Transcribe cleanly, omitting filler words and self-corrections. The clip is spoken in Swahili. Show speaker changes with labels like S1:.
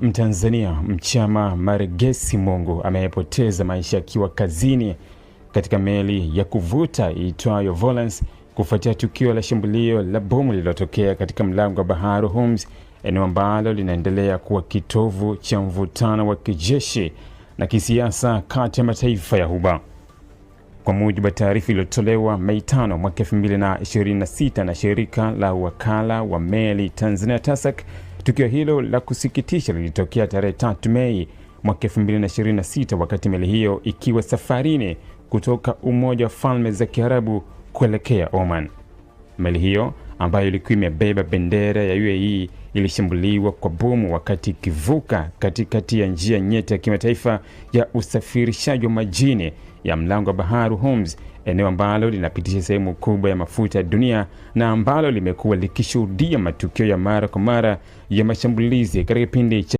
S1: Mtanzania Mchama Maregesi Mungu amepoteza maisha akiwa kazini katika meli ya kuvuta iitwayo Volans kufuatia tukio la shambulio la bomu lililotokea katika mlango wa bahari Hormuz, eneo ambalo linaendelea kuwa kitovu cha mvutano wa kijeshi na kisiasa kati ya mataifa ya Ghuba. Kwa mujibu wa taarifa iliyotolewa Mei 5 mwaka 2026 na shirika la wakala wa meli Tanzania TASAC, tukio hilo la kusikitisha lilitokea tarehe 3 Mei mwaka 2026 wakati meli hiyo ikiwa safarini kutoka Umoja wa Falme za Kiarabu kuelekea Oman. Meli hiyo ambayo ilikuwa imebeba bendera ya UAE ilishambuliwa kwa bomu wakati ikivuka katikati ya njia nyeti ya kimataifa ya usafirishaji wa majini ya mlango wa bahari Hormuz, eneo ambalo linapitisha sehemu kubwa ya mafuta ya dunia na ambalo limekuwa likishuhudia matukio ya mara kwa mara ya mashambulizi katika kipindi cha